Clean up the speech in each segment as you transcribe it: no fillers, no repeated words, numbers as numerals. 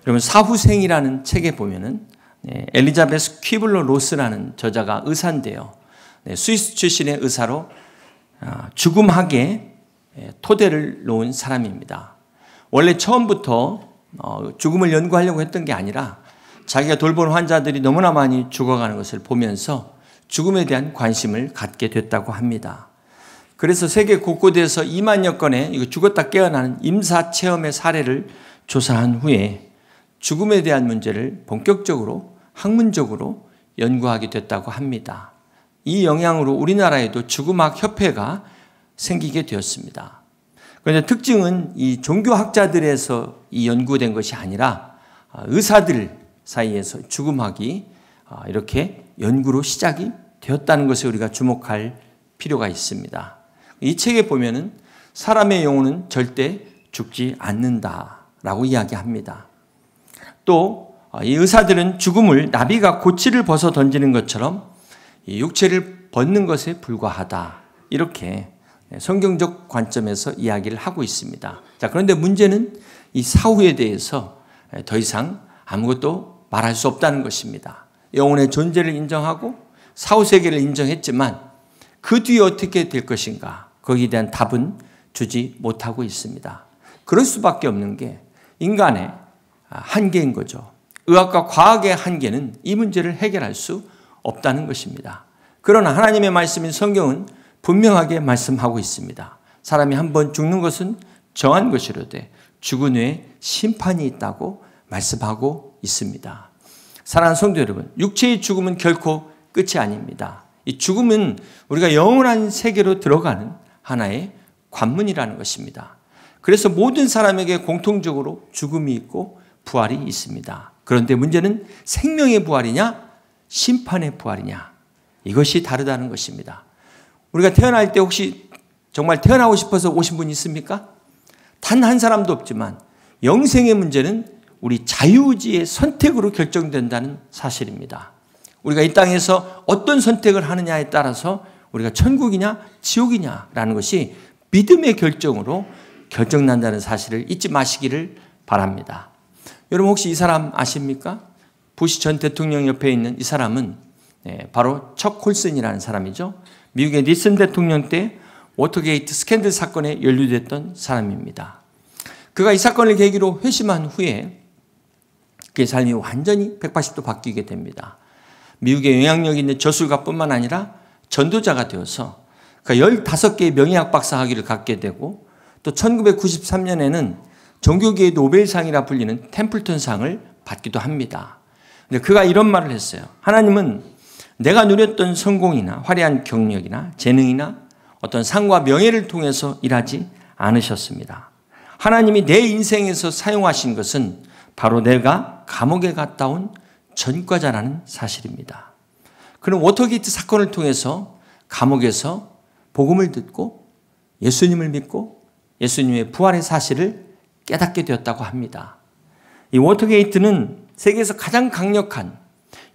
여러분 사후생이라는 책에 보면은 엘리자베스 퀴블러 로스라는 저자가 의사인데요. 스위스 출신의 의사로 죽음학에 토대를 놓은 사람입니다. 원래 처음부터 죽음을 연구하려고 했던 게 아니라 자기가 돌본 환자들이 너무나 많이 죽어가는 것을 보면서 죽음에 대한 관심을 갖게 됐다고 합니다. 그래서 세계 곳곳에서 2만여 건의 죽었다 깨어나는 임사체험의 사례를 조사한 후에 죽음에 대한 문제를 본격적으로 학문적으로 연구하게 됐다고 합니다. 이 영향으로 우리나라에도 죽음학 협회가 생기게 되었습니다. 그런데 특징은 이 종교학자들에서 이 연구된 것이 아니라 의사들 사이에서 죽음학이 이렇게 연구로 시작이 되었다는 것에 우리가 주목할 필요가 있습니다. 이 책에 보면은 사람의 영혼은 절대 죽지 않는다라고 이야기합니다. 또 이 의사들은 죽음을 나비가 고치를 벗어 던지는 것처럼 이 육체를 벗는 것에 불과하다. 이렇게 성경적 관점에서 이야기를 하고 있습니다. 자, 그런데 문제는 이 사후에 대해서 더 이상 아무것도 말할 수 없다는 것입니다. 영혼의 존재를 인정하고 사후 세계를 인정했지만 그 뒤에 어떻게 될 것인가? 거기에 대한 답은 주지 못하고 있습니다. 그럴 수밖에 없는 게 인간의 한계인 거죠. 의학과 과학의 한계는 이 문제를 해결할 수 없다는 것입니다. 그러나 하나님의 말씀인 성경은 분명하게 말씀하고 있습니다. 사람이 한번 죽는 것은 정한 것이로되 죽은 후에 심판이 있다고 말씀하고 있습니다. 사랑하는 성도 여러분, 육체의 죽음은 결코 끝이 아닙니다. 이 죽음은 우리가 영원한 세계로 들어가는 하나의 관문이라는 것입니다. 그래서 모든 사람에게 공통적으로 죽음이 있고 부활이 있습니다. 그런데 문제는 생명의 부활이냐 심판의 부활이냐, 이것이 다르다는 것입니다. 우리가 태어날 때 혹시 정말 태어나고 싶어서 오신 분 있습니까? 단 한 사람도 없지만 영생의 문제는 우리 자유의지의 선택으로 결정된다는 사실입니다. 우리가 이 땅에서 어떤 선택을 하느냐에 따라서 우리가 천국이냐 지옥이냐라는 것이 믿음의 결정으로 결정난다는 사실을 잊지 마시기를 바랍니다. 여러분 혹시 이 사람 아십니까? 부시 전 대통령 옆에 있는 이 사람은 바로 척 콜슨이라는 사람이죠. 미국의 니슨 대통령 때 워터게이트 스캔들 사건에 연루됐던 사람입니다. 그가 이 사건을 계기로 회심한 후에 그의 삶이 완전히 180도 바뀌게 됩니다. 미국의 영향력 있는 저술가뿐만 아니라 전도자가 되어서 그가 15개의 명예학 박사 학위를 갖게 되고 또 1993년에는 종교계의 노벨상이라 불리는 템플턴상을 받기도 합니다. 근데 그가 이런 말을 했어요. 하나님은 내가 누렸던 성공이나 화려한 경력이나 재능이나 어떤 상과 명예를 통해서 일하지 않으셨습니다. 하나님이 내 인생에서 사용하신 것은 바로 내가 감옥에 갔다 온 전과자라는 사실입니다. 그는 워터게이트 사건을 통해서 감옥에서 복음을 듣고 예수님을 믿고 예수님의 부활의 사실을 깨닫게 되었다고 합니다. 이 워터게이트는 세계에서 가장 강력한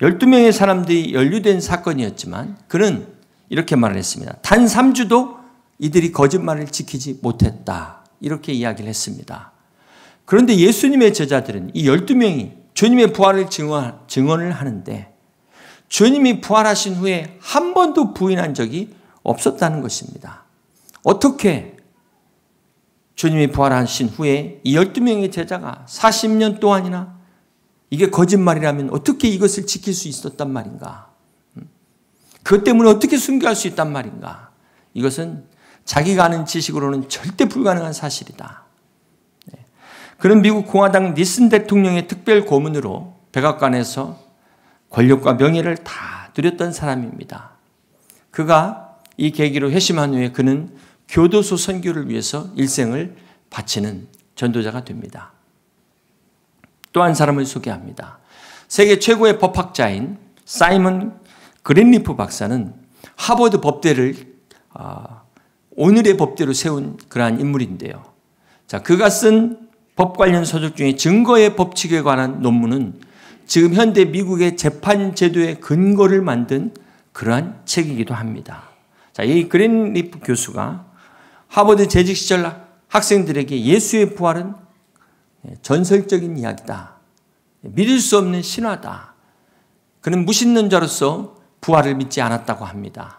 12명의 사람들이 연루된 사건이었지만 그는 이렇게 말을 했습니다. 단 3주도 이들이 거짓말을 지키지 못했다. 이렇게 이야기를 했습니다. 그런데 예수님의 제자들은 이 12명이 주님의 부활을 증언을 하는데 주님이 부활하신 후에 한 번도 부인한 적이 없었다는 것입니다. 어떻게 주님이 부활하신 후에 이 12명의 제자가 40년 동안이나 이게 거짓말이라면 어떻게 이것을 지킬 수 있었단 말인가? 그것 때문에 어떻게 순교할 수 있단 말인가? 이것은 자기가 아는 지식으로는 절대 불가능한 사실이다. 그는 미국 공화당 니슨 대통령의 특별 고문으로 백악관에서 권력과 명예를 다 누렸던 사람입니다. 그가 이 계기로 회심한 후에 그는 교도소 선교를 위해서 일생을 바치는 전도자가 됩니다. 또 한 사람을 소개합니다. 세계 최고의 법학자인 사이먼 그린리프 박사는 하버드 법대를 오늘의 법대로 세운 그러한 인물인데요. 자, 그가 쓴 법 관련 서적 중에 증거의 법칙에 관한 논문은 지금 현대 미국의 재판 제도의 근거를 만든 그러한 책이기도 합니다. 자, 이 그린리프 교수가 하버드 재직 시절 학생들에게 예수의 부활은 전설적인 이야기다. 믿을 수 없는 신화다. 그는 무신론자로서 부활을 믿지 않았다고 합니다.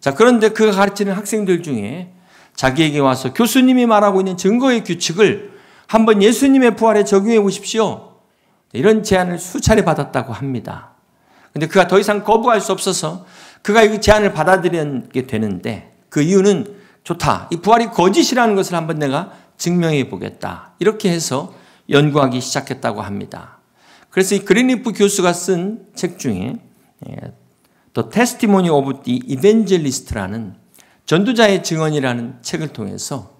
자, 그런데 그가 가르치는 학생들 중에 자기에게 와서 교수님이 말하고 있는 증거의 규칙을 한번 예수님의 부활에 적용해 보십시오. 이런 제안을 수차례 받았다고 합니다. 그런데 그가 더 이상 거부할 수 없어서 그가 이 제안을 받아들이게 되는데 그 이유는 좋다. 이 부활이 거짓이라는 것을 한번 내가 증명해 보겠다. 이렇게 해서 연구하기 시작했다고 합니다. 그래서 이 그린리프 교수가 쓴 책 중에 The Testimony of the Evangelist라는 전도자의 증언이라는 책을 통해서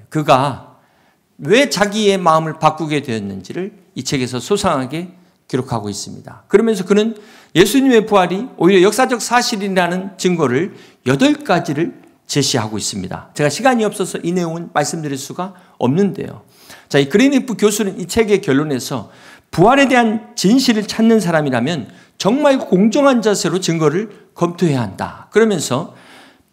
그가 왜 자기의 마음을 바꾸게 되었는지를 이 책에서 소상하게 기록하고 있습니다. 그러면서 그는 예수님의 부활이 오히려 역사적 사실이라는 증거를 8가지를 제시하고 있습니다. 제가 시간이 없어서 이 내용은 말씀드릴 수가 없는데요. 자, 이 그린리프 교수는 이 책의 결론에서 부활에 대한 진실을 찾는 사람이라면 정말 공정한 자세로 증거를 검토해야 한다. 그러면서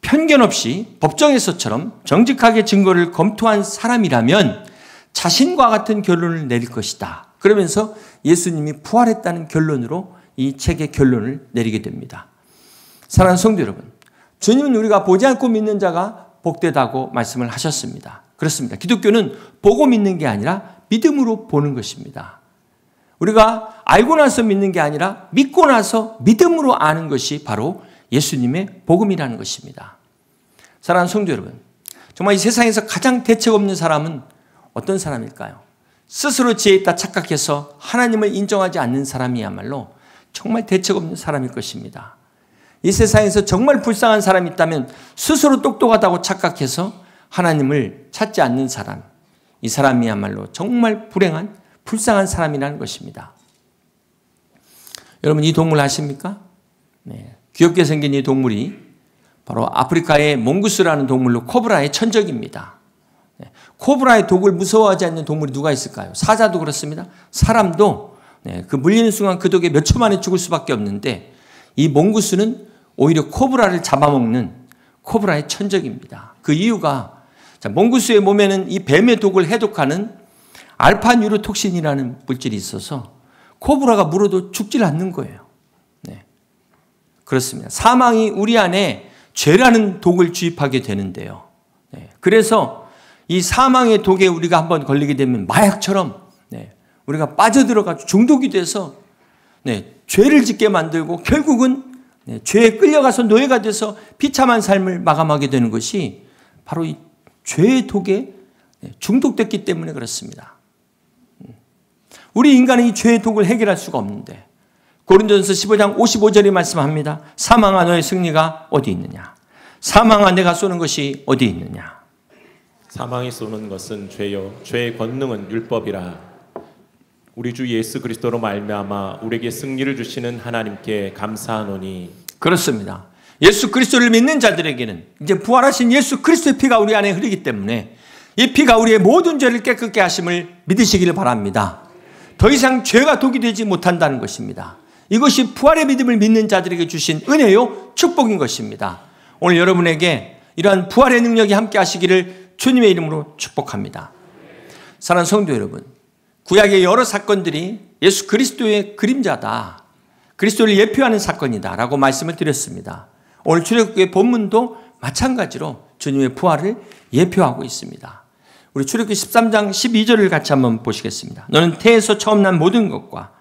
편견 없이 법정에서처럼 정직하게 증거를 검토한 사람이라면 자신과 같은 결론을 내릴 것이다. 그러면서 예수님이 부활했다는 결론으로 이 책의 결론을 내리게 됩니다. 사랑하는 성도 여러분, 주님은 우리가 보지 않고 믿는 자가 복되다고 말씀을 하셨습니다. 그렇습니다. 기독교는 보고 믿는 게 아니라 믿음으로 보는 것입니다. 우리가 알고 나서 믿는 게 아니라 믿고 나서 믿음으로 아는 것이 바로 예수님의 복음이라는 것입니다. 사랑하는 성도 여러분, 정말 이 세상에서 가장 대책 없는 사람은 어떤 사람일까요? 스스로 지혜 있다 착각해서 하나님을 인정하지 않는 사람이야말로 정말 대책 없는 사람일 것입니다. 이 세상에서 정말 불쌍한 사람이 있다면 스스로 똑똑하다고 착각해서 하나님을 찾지 않는 사람, 이 사람이야말로 정말 불행한 불쌍한 사람이라는 것입니다. 여러분, 이 동물 아십니까? 네, 귀엽게 생긴 이 동물이 바로 아프리카의 몽구스라는 동물로 코브라의 천적입니다. 네, 코브라의 독을 무서워하지 않는 동물이 누가 있을까요? 사자도 그렇습니다. 사람도 그 물리는 순간 그 독에 몇 초 만에 죽을 수밖에 없는데 이 몽구스는 오히려 코브라를 잡아먹는 코브라의 천적입니다. 그 이유가 몽구스의 몸에는 이 뱀의 독을 해독하는 알파뉴로톡신이라는 물질이 있어서 코브라가 물어도 죽질 않는 거예요. 네, 그렇습니다. 사망이 우리 안에 죄라는 독을 주입하게 되는데요. 네, 그래서 이 사망의 독에 우리가 한번 걸리게 되면 마약처럼 우리가 빠져들어가 중독이 돼서 죄를 짓게 만들고 결국은 죄에 끌려가서 노예가 돼서 비참한 삶을 마감하게 되는 것이 바로 이 죄의 독에 중독됐기 때문에 그렇습니다. 우리 인간은 이 죄의 독을 해결할 수가 없는데 고린도전서 15장 55절에 말씀합니다. 사망아 너의 승리가 어디 있느냐? 사망아 내가 쏘는 것이 어디 있느냐? 사망이 쏘는 것은 죄요 죄의 권능은 율법이라. 우리 주 예수 그리스도로 말미암아 우리에게 승리를 주시는 하나님께 감사하노니. 그렇습니다. 예수 그리스도를 믿는 자들에게는 이제 부활하신 예수 그리스도의 피가 우리 안에 흐르기 때문에 이 피가 우리의 모든 죄를 깨끗게 하심을 믿으시기를 바랍니다. 더 이상 죄가 독이 되지 못한다는 것입니다. 이것이 부활의 믿음을 믿는 자들에게 주신 은혜요 축복인 것입니다. 오늘 여러분에게 이러한 부활의 능력이 함께 하시기를 주님의 이름으로 축복합니다. 사랑하는 성도 여러분, 구약의 여러 사건들이 예수 그리스도의 그림자다, 그리스도를 예표하는 사건이다 라고 말씀을 드렸습니다. 오늘 출애굽기의 본문도 마찬가지로 주님의 부활을 예표하고 있습니다. 우리 출애굽기 13장 12절을 같이 한번 보시겠습니다. 너는 태에서 처음 난 모든 것과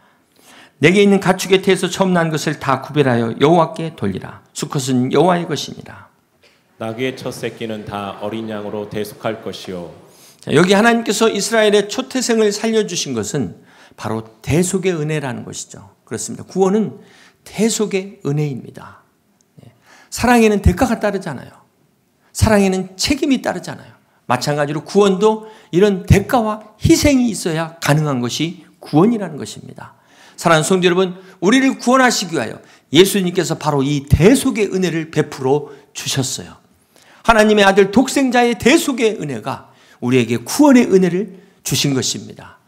내게 있는 가축의 태에서 처음 난 것을 다 구별하여 여호와께 돌리라. 수컷은 여호와의 것이니라. 나귀의 첫 새끼는 다 어린 양으로 대속할 것이요. 자, 여기 하나님께서 이스라엘의 초태생을 살려주신 것은 바로 대속의 은혜라는 것이죠. 그렇습니다. 구원은 대속의 은혜입니다. 사랑에는 대가가 따르잖아요. 사랑에는 책임이 따르잖아요. 마찬가지로 구원도 이런 대가와 희생이 있어야 가능한 것이 구원이라는 것입니다. 사랑하는 성도 여러분, 우리를 구원하시기 위하여 예수님께서 바로 이 대속의 은혜를 베풀어 주셨어요. 하나님의 아들 독생자의 대속의 은혜가 우리에게 구원의 은혜를 주신 것입니다.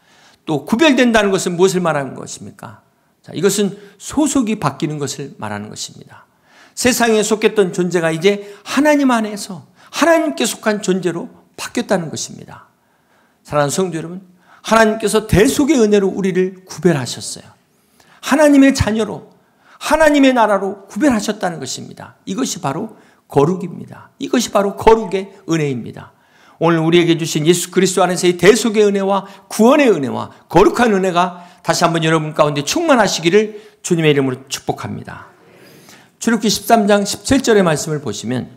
또 구별된다는 것은 무엇을 말하는 것입니까? 자, 이것은 소속이 바뀌는 것을 말하는 것입니다. 세상에 속했던 존재가 이제 하나님 안에서 하나님께 속한 존재로 바뀌었다는 것입니다. 사랑하는 성도 여러분, 하나님께서 대속의 은혜로 우리를 구별하셨어요. 하나님의 자녀로, 하나님의 나라로 구별하셨다는 것입니다. 이것이 바로 거룩입니다. 이것이 바로 거룩의 은혜입니다. 오늘 우리에게 주신 예수 그리스도 안에서의 대속의 은혜와 구원의 은혜와 거룩한 은혜가 다시 한번 여러분 가운데 충만하시기를 주님의 이름으로 축복합니다. 출애굽기 13장 17절의 말씀을 보시면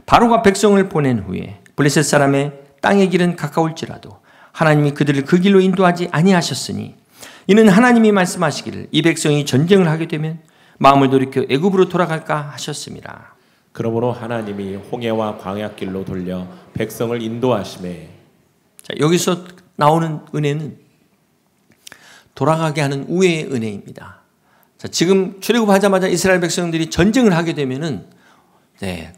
바로가 백성을 보낸 후에 블레셋 사람의 땅의 길은 가까울지라도 하나님이 그들을 그 길로 인도하지 아니하셨으니 이는 하나님이 말씀하시기를 이 백성이 전쟁을 하게 되면 마음을 돌이켜 애굽으로 돌아갈까 하셨습니다. 그러므로 하나님이 홍해와 광야길로 돌려 백성을 인도하시매. 자, 여기서 나오는 은혜는 돌아가게 하는 우애의 은혜입니다. 자, 지금 출애굽하자마자 이스라엘 백성들이 전쟁을 하게 되면은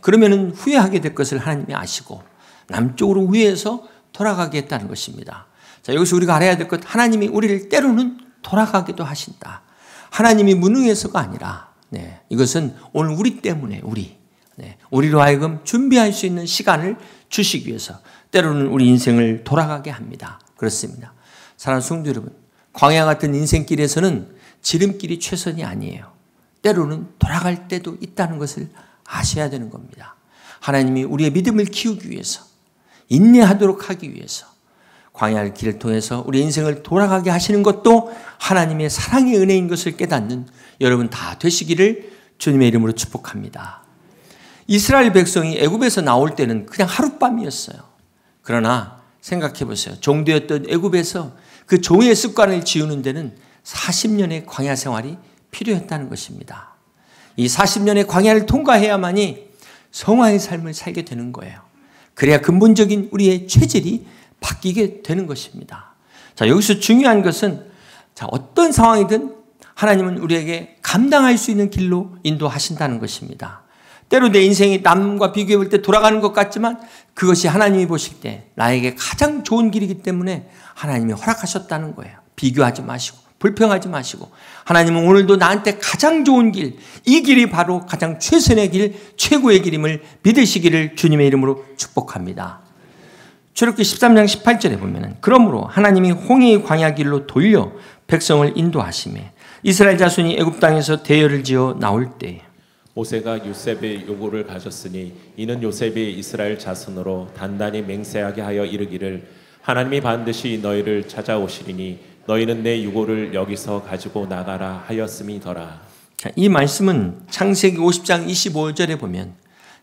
그러면은 후회하게 될 것을 하나님이 아시고 남쪽으로 후회해서 돌아가게 했다는 것입니다. 자, 여기서 우리가 알아야 될 것, 하나님이 우리를 때로는 돌아가기도 하신다. 하나님이 무능해서가 아니라 이것은 오늘 우리 때문에 우리로 하여금 준비할 수 있는 시간을 주시기 위해서 때로는 우리 인생을 돌아가게 합니다. 그렇습니다. 사랑하는 성도 여러분, 광야 같은 인생길에서는 지름길이 최선이 아니에요. 때로는 돌아갈 때도 있다는 것을 아셔야 되는 겁니다. 하나님이 우리의 믿음을 키우기 위해서, 인내하도록 하기 위해서 광야의 길을 통해서 우리 인생을 돌아가게 하시는 것도 하나님의 사랑의 은혜인 것을 깨닫는 여러분 다 되시기를 주님의 이름으로 축복합니다. 이스라엘 백성이 애굽에서 나올 때는 그냥 하룻밤이었어요. 그러나 생각해 보세요. 종되었던 애굽에서 그 종의 습관을 지우는 데는 40년의 광야 생활이 필요했다는 것입니다. 이 40년의 광야를 통과해야만이 성화의 삶을 살게 되는 거예요. 그래야 근본적인 우리의 체질이 바뀌게 되는 것입니다. 자, 여기서 중요한 것은 어떤 상황이든 하나님은 우리에게 감당할 수 있는 길로 인도하신다는 것입니다. 때로 내 인생이 남과 비교해 볼 때 돌아가는 것 같지만 그것이 하나님이 보실 때 나에게 가장 좋은 길이기 때문에 하나님이 허락하셨다는 거예요. 비교하지 마시고 불평하지 마시고 하나님은 오늘도 나한테 가장 좋은 길, 이 길이 바로 가장 최선의 길, 최고의 길임을 믿으시기를 주님의 이름으로 축복합니다. 출애굽기 13장 18절에 보면은 그러므로 하나님이 홍해의 광야 길로 돌려 백성을 인도하시매 이스라엘 자손이 애굽 땅에서 대열을 지어 나올 때 모세가 요셉의 요구를 가졌으니 이는 요셉이 이스라엘 자손으로 단단히 맹세하게 하여 이르기를 하나님이 반드시 너희를 찾아오시리니 너희는 내 유고를 여기서 가지고 나가라 하였음이더라. 이 말씀은 창세기 50장 25절에 보면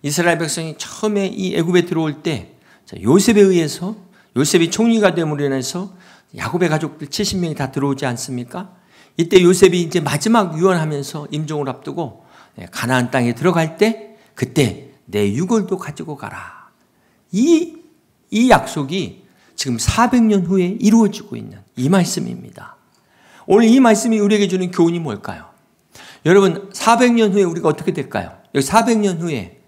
이스라엘 백성이 처음에 이 애굽에 들어올 때 요셉에 의해서 요셉이 총리가 됨으로 인해서 야곱의 가족들 70명이 다 들어오지 않습니까? 이때 요셉이 이제 마지막 유언하면서 임종을 앞두고 가나안 땅에 들어갈 때 그때 내 유골도 가지고 가라. 이 약속이 지금 400년 후에 이루어지고 있는 이 말씀입니다. 오늘 이 말씀이 우리에게 주는 교훈이 뭘까요? 여러분 400년 후에 우리가 어떻게 될까요? 여기 400년 후에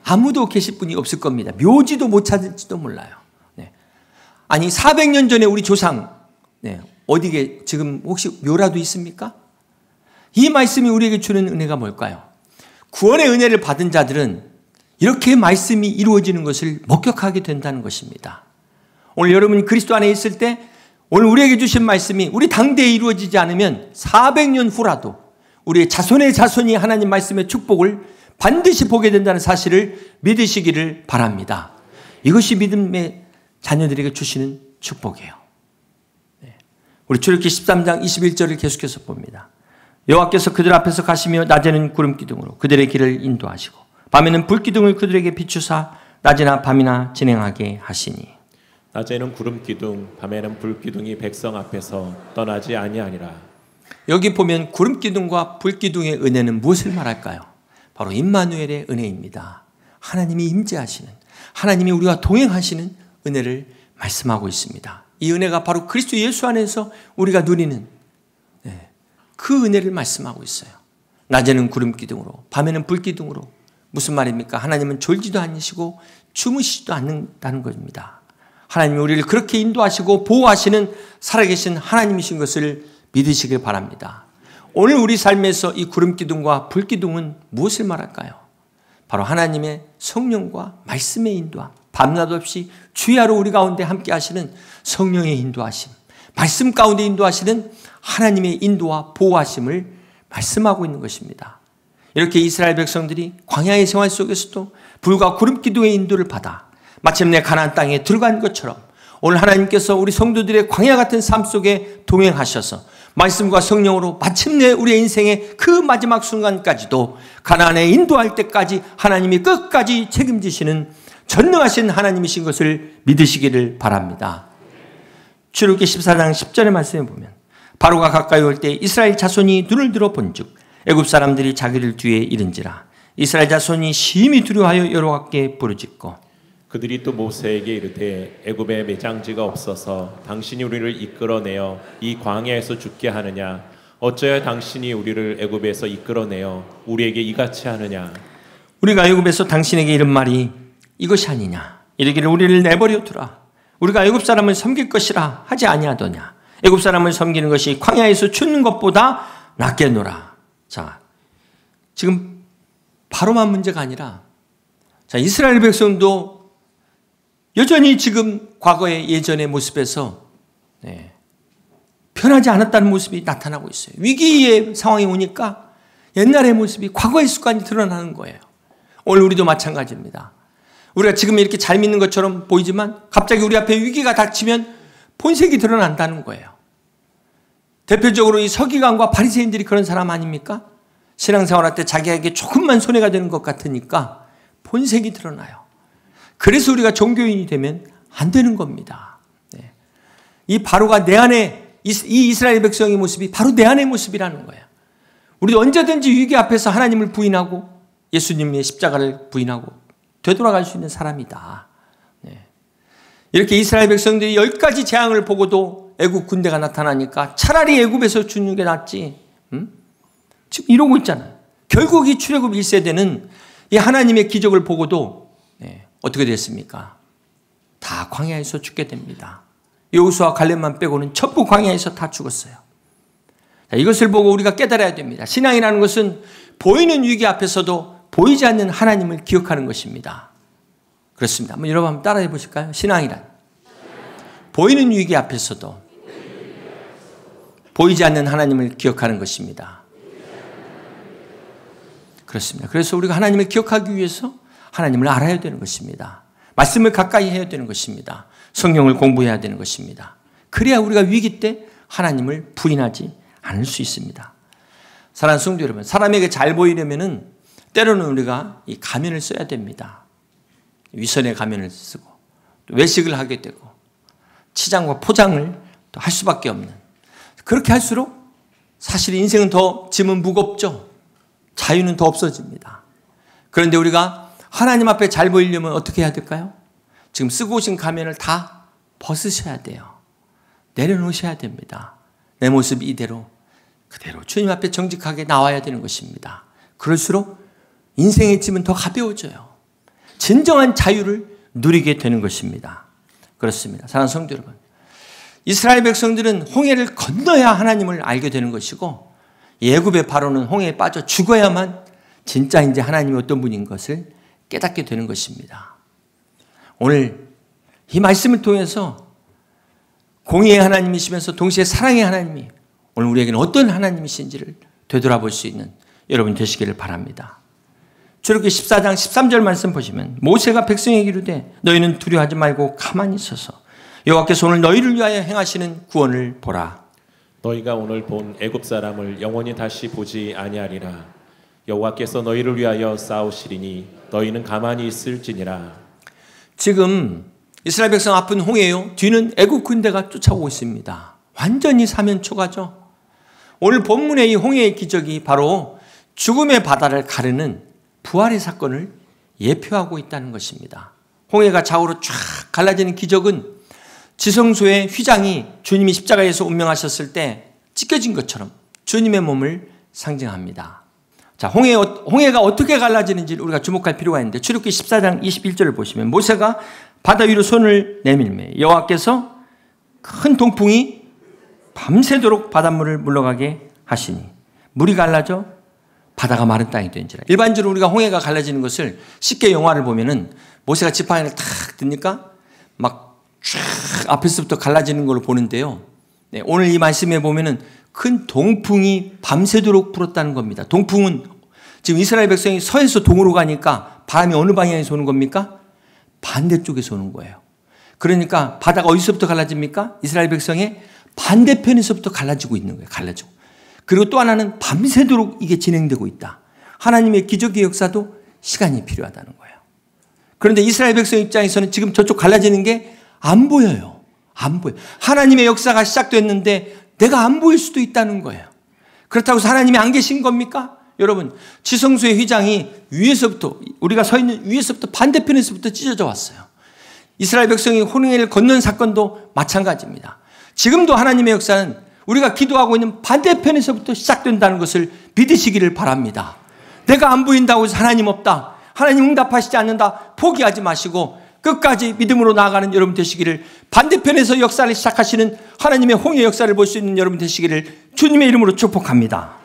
아무도 계실 분이 없을 겁니다. 묘지도 못 찾을지도 몰라요. 아니 400년 전에 우리 조상 어디에 지금 혹시 묘라도 있습니까? 이 말씀이 우리에게 주는 은혜가 뭘까요? 구원의 은혜를 받은 자들은 이렇게 말씀이 이루어지는 것을 목격하게 된다는 것입니다. 오늘 여러분이 그리스도 안에 있을 때 오늘 우리에게 주신 말씀이 우리 당대에 이루어지지 않으면 400년 후라도 우리의 자손의 자손이 하나님 말씀의 축복을 반드시 보게 된다는 사실을 믿으시기를 바랍니다. 이것이 믿음의 자녀들에게 주시는 축복이에요. 우리 출애굽기 13장 21절을 계속해서 봅니다. 여호와께서 그들 앞에서 가시며 낮에는 구름 기둥으로 그들의 길을 인도하시고 밤에는 불 기둥을 그들에게 비추사 낮이나 밤이나 진행하게 하시니 낮에는 구름 기둥 밤에는 불 기둥이 백성 앞에서 떠나지 아니하니라. 여기 보면 구름 기둥과 불 기둥의 은혜는 무엇을 말할까요? 바로 임마누엘의 은혜입니다. 하나님이 임재하시는, 하나님이 우리와 동행하시는 은혜를 말씀하고 있습니다. 이 은혜가 바로 그리스도 예수 안에서 우리가 누리는 그 은혜를 말씀하고 있어요. 낮에는 구름 기둥으로 밤에는 불 기둥으로. 무슨 말입니까? 하나님은 졸지도 않으시고 주무시지도 않는다는 것입니다. 하나님이 우리를 그렇게 인도하시고 보호하시는 살아계신 하나님이신 것을 믿으시길 바랍니다. 오늘 우리 삶에서 이 구름 기둥과 불 기둥은 무엇을 말할까요? 바로 하나님의 성령과 말씀의 인도함, 밤낮 없이 주야로 우리 가운데 함께 하시는 성령의 인도하심, 말씀 가운데 인도하시는 하나님의 인도와 보호하심을 말씀하고 있는 것입니다. 이렇게 이스라엘 백성들이 광야의 생활 속에서도 불과 구름 기둥의 인도를 받아 마침내 가나안 땅에 들어간 것처럼 오늘 하나님께서 우리 성도들의 광야 같은 삶 속에 동행하셔서 말씀과 성령으로 마침내 우리의 인생의 그 마지막 순간까지도 가나안에 인도할 때까지 하나님이 끝까지 책임지시는 전능하신 하나님이신 것을 믿으시기를 바랍니다. 출애굽기 14장 10절의 말씀에 보면 바로가 가까이 올 때 이스라엘 자손이 눈을 들어 본즉 애굽 사람들이 자기를 뒤에 이른지라. 이스라엘 자손이 심히 두려워하여 여호와께 부르짖고 그들이 또 모세에게 이르되 애굽에 매장지가 없어서 당신이 우리를 이끌어내어 이 광야에서 죽게 하느냐? 어찌하여 당신이 우리를 애굽에서 이끌어내어 우리에게 이같이 하느냐? 우리가 애굽에서 당신에게 이른 말이 이것이 아니냐? 이르기를 우리를 내버려 두라. 우리가 애굽 사람을 섬길 것이라 하지 아니하더냐? 애굽 사람을 섬기는 것이 광야에서 죽는 것보다 낫겠노라. 자, 지금 바로만 문제가 아니라 자, 이스라엘 백성도 여전히 지금 과거의 예전의 모습에서 변하지 않았다는 모습이 나타나고 있어요. 위기의 상황이 오니까 옛날의 모습이 과거의 습관이 드러나는 거예요. 오늘 우리도 마찬가지입니다. 우리가 지금 이렇게 잘 믿는 것처럼 보이지만 갑자기 우리 앞에 위기가 닥치면 본색이 드러난다는 거예요. 대표적으로 이 서기관과 바리새인들이 그런 사람 아닙니까? 신앙생활할 때 자기에게 조금만 손해가 되는 것 같으니까 본색이 드러나요. 그래서 우리가 종교인이 되면 안 되는 겁니다. 이 바로가 내 안에 이 이스라엘 백성의 모습이 바로 내 안의 모습이라는 거예요. 우리도 언제든지 위기 앞에서 하나님을 부인하고 예수님의 십자가를 부인하고 되돌아갈 수 있는 사람이다. 이렇게 이스라엘 백성들이 10가지 재앙을 보고도 애굽 군대가 나타나니까 차라리 애굽에서 죽는 게 낫지. 지금 이러고 있잖아요. 결국 이 출애굽 1세대는 이 하나님의 기적을 보고도 어떻게 됐습니까? 다 광야에서 죽게 됩니다. 여호수아 갈렙만 빼고는 전부 광야에서 다 죽었어요. 자, 이것을 보고 우리가 깨달아야 됩니다. 신앙이라는 것은 보이는 위기 앞에서도 보이지 않는 하나님을 기억하는 것입니다. 그렇습니다. 한번 여러분 한번 따라해 보실까요? 신앙이란 보이는 위기 앞에서도 보이지 않는 하나님을 기억하는 것입니다. 그렇습니다. 그래서 우리가 하나님을 기억하기 위해서 하나님을 알아야 되는 것입니다. 말씀을 가까이 해야 되는 것입니다. 성경을 공부해야 되는 것입니다. 그래야 우리가 위기 때 하나님을 부인하지 않을 수 있습니다. 사랑하는 성도 여러분, 사람에게 잘 보이려면은 때로는 우리가 이 가면을 써야 됩니다. 위선의 가면을 쓰고 또 외식을 하게 되고 치장과 포장을 또 할 수밖에 없는, 그렇게 할수록 사실 인생은 더 짐은 무겁죠. 자유는 더 없어집니다. 그런데 우리가 하나님 앞에 잘 보이려면 어떻게 해야 될까요? 지금 쓰고 오신 가면을 다 벗으셔야 돼요. 내려놓으셔야 됩니다. 내 모습 이대로 그대로 주님 앞에 정직하게 나와야 되는 것입니다. 그럴수록 인생의 짐은 더 가벼워져요. 진정한 자유를 누리게 되는 것입니다. 그렇습니다. 사랑하는 성도 여러분, 이스라엘 백성들은 홍해를 건너야 하나님을 알게 되는 것이고 애굽의 바로는 홍해에 빠져 죽어야만 진짜 이제 하나님이 어떤 분인 것을 깨닫게 되는 것입니다. 오늘 이 말씀을 통해서 공의의 하나님이시면서 동시에 사랑의 하나님이 오늘 우리에게는 어떤 하나님이신지를 되돌아볼 수 있는 여러분 되시기를 바랍니다. 출애굽기 14장 13절 말씀 보시면 모세가 백성에게 이르되 너희는 두려워하지 말고 가만히 있어서 여호와께서 오늘 너희를 위하여 행하시는 구원을 보라. 너희가 오늘 본 애굽 사람을 영원히 다시 보지 아니하리라. 여호와께서 너희를 위하여 싸우시리니 너희는 가만히 있을지니라. 지금 이스라엘 백성 앞은 홍해요. 뒤는 애굽 군대가 쫓아오고 있습니다. 완전히 사면초가죠. 오늘 본문의 이 홍해의 기적이 바로 죽음의 바다를 가르는 부활의 사건을 예표하고 있다는 것입니다. 홍해가 좌우로 쫙 갈라지는 기적은 지성소의 휘장이 주님이 십자가에서 운명하셨을 때 찢겨진 것처럼 주님의 몸을 상징합니다. 자, 홍해가 어떻게 갈라지는지 우리가 주목할 필요가 있는데 출애굽기 14장 21절을 보시면 모세가 바다 위로 손을 내밀매 여호와께서 큰 동풍이 밤새도록 바닷물을 물러가게 하시니 물이 갈라져 바다가 마른 땅이 된지라. 일반적으로 우리가 홍해가 갈라지는 것을 쉽게 영화를 보면은 모세가 지팡이를 탁 드니까 막 쫙 앞에서부터 갈라지는 걸로 보는데요. 네, 오늘 이 말씀에 보면은 큰 동풍이 밤새도록 불었다는 겁니다. 동풍은 지금 이스라엘 백성이 서에서 동으로 가니까 바람이 어느 방향에서 오는 겁니까? 반대쪽에서 오는 거예요. 그러니까 바다가 어디서부터 갈라집니까? 이스라엘 백성의 반대편에서부터 갈라지고 있는 거예요. 갈라지고. 그리고 또 하나는 밤새도록 이게 진행되고 있다. 하나님의 기적의 역사도 시간이 필요하다는 거예요. 그런데 이스라엘 백성 입장에서는 지금 저쪽 갈라지는 게 안 보여요. 안 보여. 하나님의 역사가 시작됐는데 내가 안 보일 수도 있다는 거예요. 그렇다고 해서 하나님이 안 계신 겁니까? 여러분, 지성소의 휘장이 위에서부터, 우리가 서 있는 위에서부터 반대편에서부터 찢어져 왔어요. 이스라엘 백성이 홍해를 건넌 사건도 마찬가지입니다. 지금도 하나님의 역사는 우리가 기도하고 있는 반대편에서부터 시작된다는 것을 믿으시기를 바랍니다. 내가 안 보인다고 해서 하나님 없다, 하나님 응답하시지 않는다 포기하지 마시고 끝까지 믿음으로 나아가는 여러분 되시기를, 반대편에서 역사를 시작하시는 하나님의 홍해 역사를 볼 수 있는 여러분 되시기를 주님의 이름으로 축복합니다.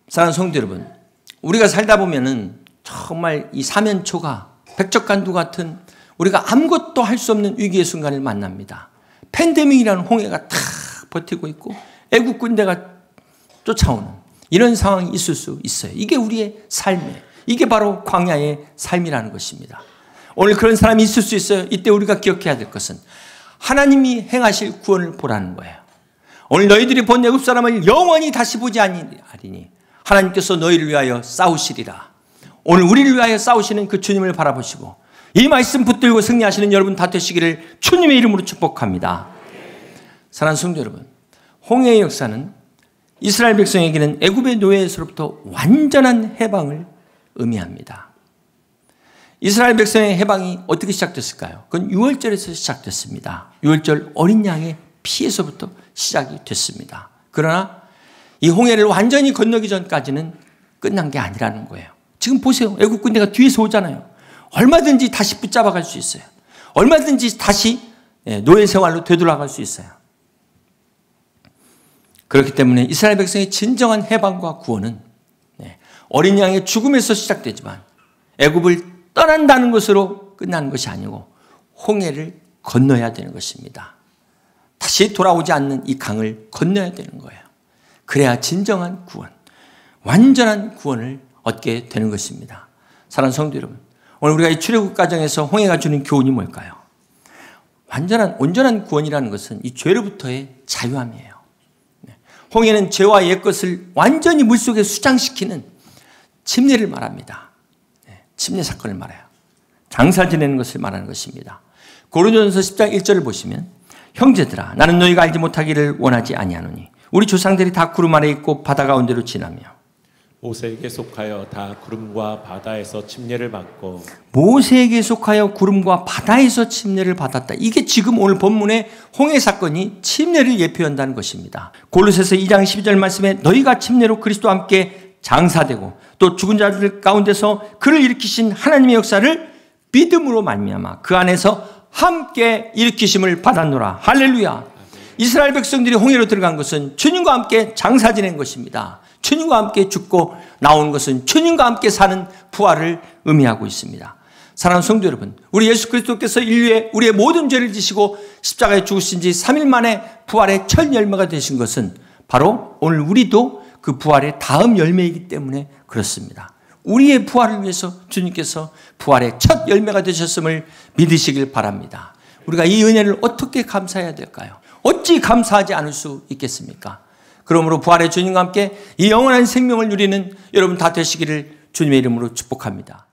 사랑하는 성도 여러분, 우리가 살다 보면은 정말 이 사면초가 백척간두 같은 우리가 아무것도 할 수 없는 위기의 순간을 만납니다. 팬데믹이라는 홍해가 탁 버티고 있고 애국 군대가 쫓아오는 이런 상황이 있을 수 있어요. 이게 우리의 삶이에요. 이게 바로 광야의 삶이라는 것입니다. 오늘 그런 사람이 있을 수 있어요. 이때 우리가 기억해야 될 것은 하나님이 행하실 구원을 보라는 거예요. 오늘 너희들이 본 애굽 사람을 영원히 다시 보지 아니하리니 하나님께서 너희를 위하여 싸우시리라. 오늘 우리를 위하여 싸우시는 그 주님을 바라보시고 이 말씀 붙들고 승리하시는 여러분 다 되시기를 주님의 이름으로 축복합니다. 사랑하는 성도 여러분, 홍해의 역사는 이스라엘 백성에게는 애굽의 노예에서로부터 완전한 해방을 의미합니다. 이스라엘 백성의 해방이 어떻게 시작됐을까요? 그건 유월절에서 시작됐습니다. 유월절 어린 양의 피에서부터 시작이 됐습니다. 그러나 이 홍해를 완전히 건너기 전까지는 끝난 게 아니라는 거예요. 지금 보세요. 애국 군대가 뒤에서 오잖아요. 얼마든지 다시 붙잡아 갈 수 있어요. 얼마든지 다시 노예 생활로 되돌아갈 수 있어요. 그렇기 때문에 이스라엘 백성의 진정한 해방과 구원은 어린 양의 죽음에서 시작되지만 애굽을 떠난다는 것으로 끝나는 것이 아니고 홍해를 건너야 되는 것입니다. 다시 돌아오지 않는 이 강을 건너야 되는 거예요. 그래야 진정한 구원, 완전한 구원을 얻게 되는 것입니다. 사랑하는 성도 여러분, 오늘 우리가 이 출애굽 과정에서 홍해가 주는 교훈이 뭘까요? 온전한 구원이라는 것은 이 죄로부터의 자유함이에요. 홍해는 죄와 옛것을 완전히 물속에 수장시키는 침례를 말합니다. 침례 사건을 말해요. 장사 지내는 것을 말하는 것입니다. 고린도전서 10장 1절을 보시면 형제들아 나는 너희가 알지 못하기를 원하지 아니하노니 우리 조상들이 다 구름 아래 있고 바다 가운데로 지나며 모세에게 속하여 다 구름과 바다에서 침례를 받고 모세에게 속하여 구름과 바다에서 침례를 받았다. 이게 지금 오늘 본문의 홍해 사건이 침례를 예표한다는 것입니다. 골로새서 2장 12절 말씀에 너희가 침례로 그리스도와 함께 장사되고 또 죽은 자들 가운데서 그를 일으키신 하나님의 역사를 믿음으로 말미암아 그 안에서 함께 일으키심을 받았노라. 할렐루야. 이스라엘 백성들이 홍해로 들어간 것은 주님과 함께 장사 지낸 것입니다. 주님과 함께 죽고 나온 것은 주님과 함께 사는 부활을 의미하고 있습니다. 사랑하는 성도 여러분, 우리 예수 그리스도께서 인류의 우리의 모든 죄를 지시고 십자가에 죽으신 지 3일 만에 부활의 첫 열매가 되신 것은 바로 오늘 우리도 그 부활의 다음 열매이기 때문에 그렇습니다. 우리의 부활을 위해서 주님께서 부활의 첫 열매가 되셨음을 믿으시길 바랍니다. 우리가 이 은혜를 어떻게 감사해야 될까요? 어찌 감사하지 않을 수 있겠습니까? 그러므로 부활의 주님과 함께 이 영원한 생명을 누리는 여러분 다 되시기를 주님의 이름으로 축복합니다.